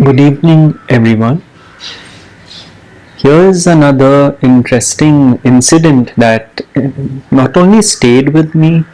Good evening, everyone. Here is another interesting incident that not only stayed with me,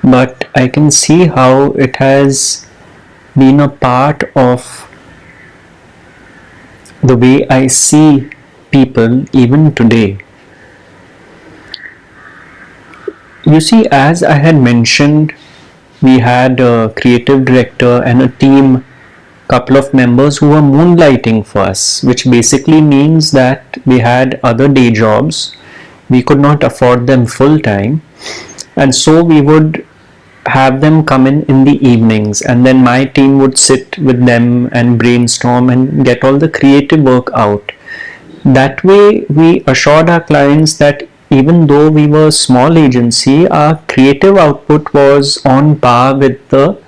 but I can see how it has been a part of the way I see people even today. You see, as I had mentioned, we had a creative director and a team, couple of members who were moonlighting for us, which basically means that we had other day jobs. We could not afford them full time, and so we would have them come in the evenings, and then my team would sit with them and brainstorm and get all the creative work out. That way we assured our clients that even though we were a small agency, our creative output was on par with the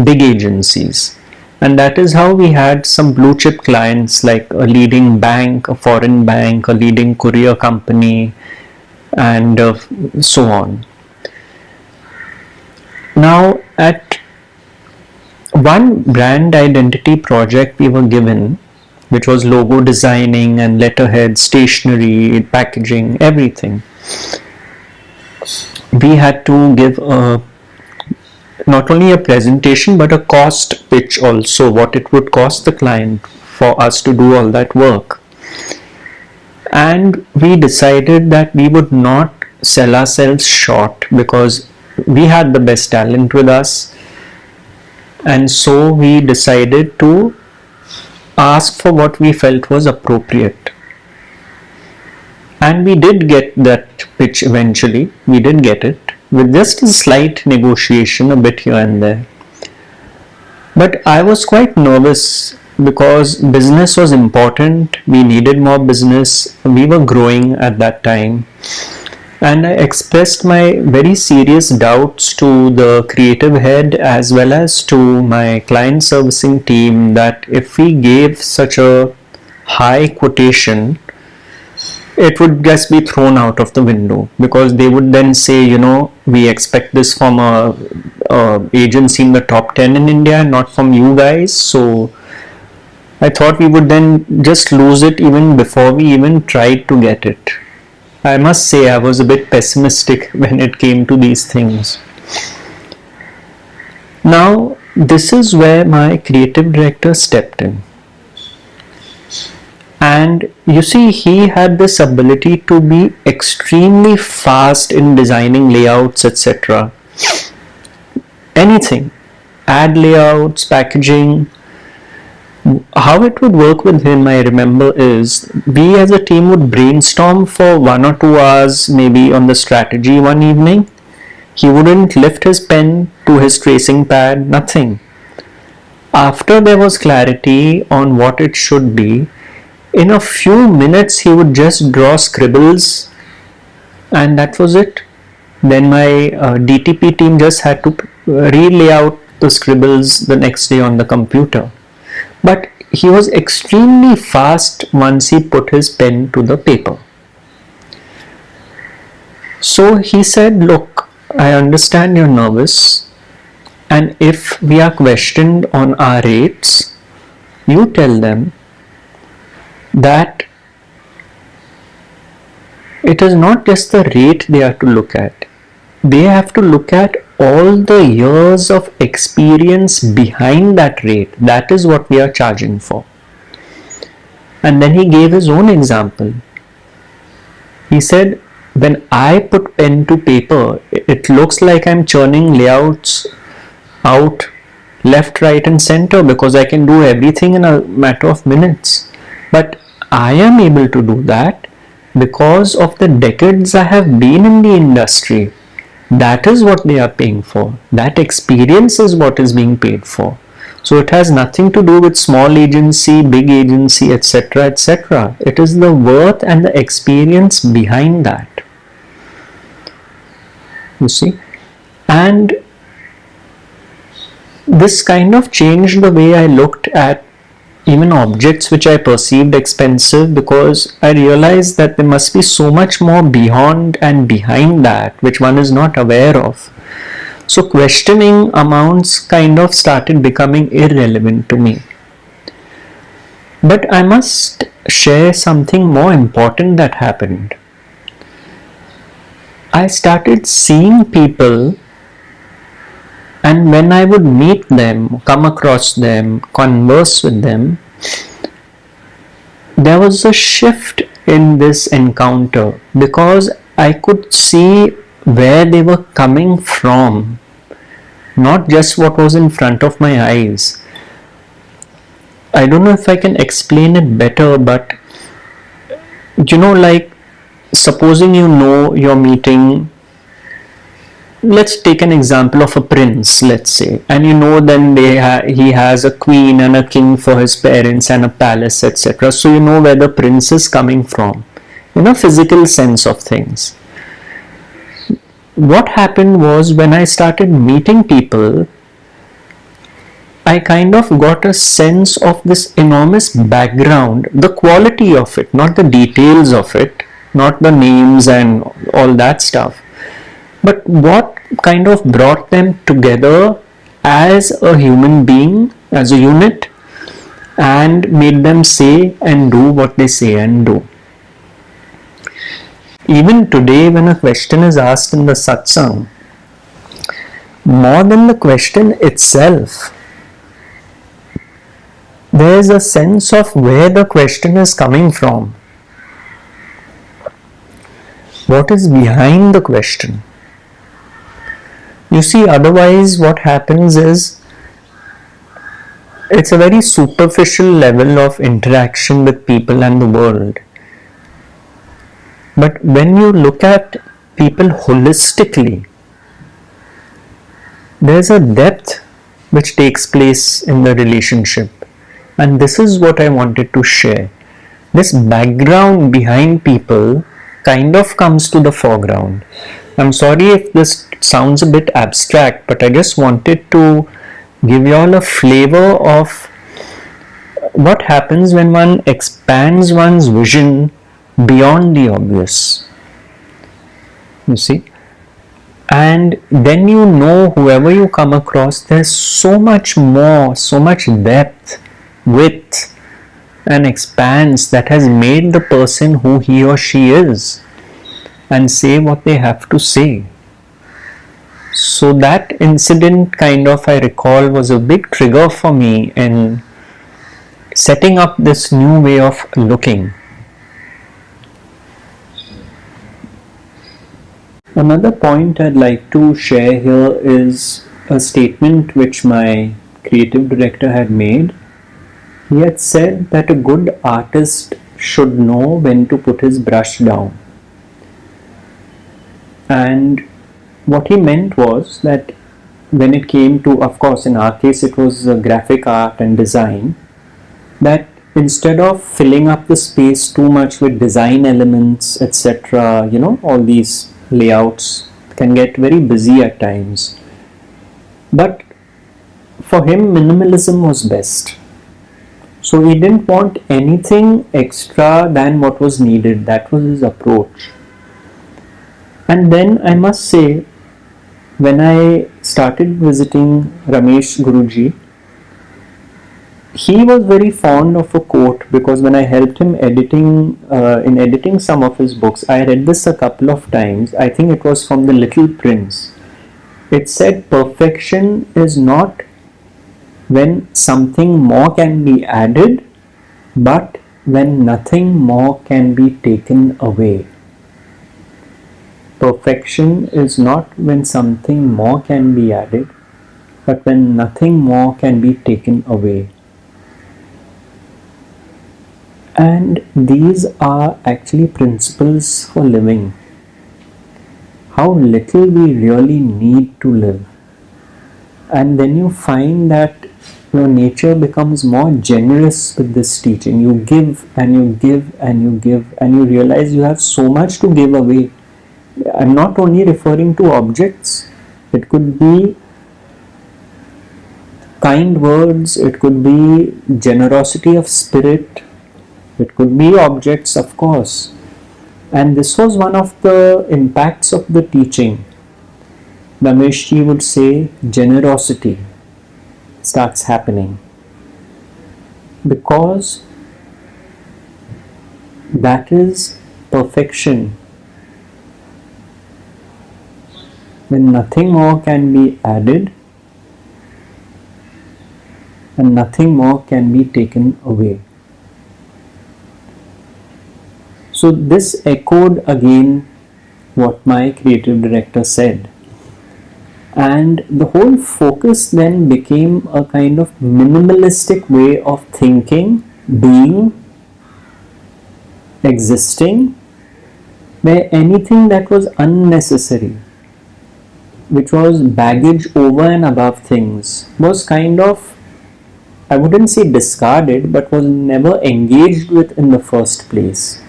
big agencies. And that is how we had some blue chip clients like a leading bank, a foreign bank, a leading courier company, and so on. Now, at one brand identity project we were given, which was logo designing and letterhead, stationery, packaging, everything, we had to give not only a presentation but a cost pitch also, what it would cost the client for us to do all that work. And we decided that we would not sell ourselves short because we had the best talent with us, and so we decided to ask for what we felt was appropriate. And we did get that pitch eventually. We did get it with just a slight negotiation a bit here and there. But I was quite nervous because business was important. We needed more business. We were growing at that time. And I expressed my very serious doubts to the creative head as well as to my client servicing team that if we gave such a high quotation, it would just be thrown out of the window, because they would then say, we expect this from a agency in the top 10 in India, not from you guys. So I thought we would then just lose it even before we even tried to get it. I must say I was a bit pessimistic when it came to these things. Now, this is where my creative director stepped in. And you see, he had this ability to be extremely fast in designing layouts, etc. Anything, ad layouts, packaging. How it would work with him, I remember, is we as a team would brainstorm for 1 or 2 hours, maybe on the strategy one evening. He wouldn't lift his pen to his tracing pad, nothing. After there was clarity on what it should be, in a few minutes he would just draw scribbles, and that was it. Then my DTP team just had to relay out the scribbles the next day on the computer. But he was extremely fast once he put his pen to the paper. So he said, look, I understand you're nervous, and if we are questioned on our rates, you tell them that it is not just the rate they have to look at. They have to look at all the years of experience behind that rate. That is what we are charging for. And then he gave his own example. He said, when I put pen to paper, it looks like I'm churning layouts out left, right and center because I can do everything in a matter of minutes. But I am able to do that because of the decades I have been in the industry. That is what they are paying for. That experience is what is being paid for. So it has nothing to do with small agency, big agency, etc., etc. It is the worth and the experience behind that. You see? And this kind of changed the way I looked at even objects which I perceived expensive, because I realized that there must be so much more beyond and behind that which one is not aware of. So questioning amounts kind of started becoming irrelevant to me. But I must share something more important that happened. I started seeing people, and when I would meet them, come across them, converse with them, there was a shift in this encounter because I could see where they were coming from, not just what was in front of my eyes. I don't know if I can explain it better, but like supposing you're meeting, let's take an example of a prince, let's say, and then he has a queen and a king for his parents and a palace, etc. So you know where the prince is coming from, in a physical sense of things. What happened was, when I started meeting people, I kind of got a sense of this enormous background, the quality of it, not the details of it, not the names and all that stuff, but what kind of brought them together as a human being, as a unit, and made them say and do what they say and do. Even today, when a question is asked in the satsang, more than the question itself, there is a sense of where the question is coming from. What is behind the question? You see, otherwise what happens is, it's a very superficial level of interaction with people and the world. But when you look at people holistically, there's a depth which takes place in the relationship. And this is what I wanted to share. This background behind people kind of comes to the foreground. I'm sorry if this sounds a bit abstract, but I just wanted to give you all a flavor of what happens when one expands one's vision beyond the obvious. You see? And then whoever you come across, there's so much more, so much depth, width and expanse that has made the person who he or she is, and say what they have to say. So that incident kind of, I recall, was a big trigger for me in setting up this new way of looking. Another point I'd like to share here is a statement which my creative director had made. He had said that a good artist should know when to put his brush down. And what he meant was that when it came to, of course, in our case it was graphic art and design, that instead of filling up the space too much with design elements, etc., all these layouts can get very busy at times. But for him, minimalism was best. So he didn't want anything extra than what was needed. That was his approach. And then I must say, when I started visiting Ramesh Guruji, he was very fond of a quote, because when I helped him in editing some of his books, I read this a couple of times. I think it was from The Little Prince. It said, perfection is not when something more can be added, but when nothing more can be taken away. Perfection is not when something more can be added, but when nothing more can be taken away. And these are actually principles for living. How little we really need to live. And then you find that your nature becomes more generous with this teaching. You give and you give and you give, and you realize you have so much to give away. I'm not only referring to objects. It could be kind words, it could be generosity of spirit, it could be objects, of course. And this was one of the impacts of the teaching. Rameshji would say generosity starts happening, because That is perfection. When nothing more can be added and nothing more can be taken away. So this echoed again what my creative director said. And the whole focus then became a kind of minimalistic way of thinking, being, existing, where anything that was unnecessary, which was baggage over and above things, was kind of, I wouldn't say discarded, but was never engaged with in the first place.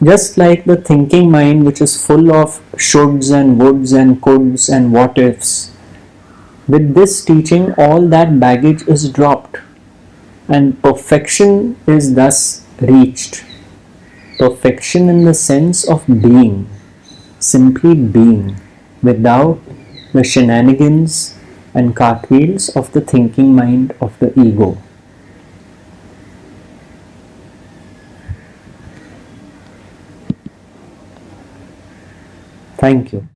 Just like the thinking mind, which is full of shoulds and woulds and coulds and what ifs, with this teaching, all that baggage is dropped and perfection is thus reached. Perfection in the sense of being, simply being, without the shenanigans and cartwheels of the thinking mind of the ego. Thank you.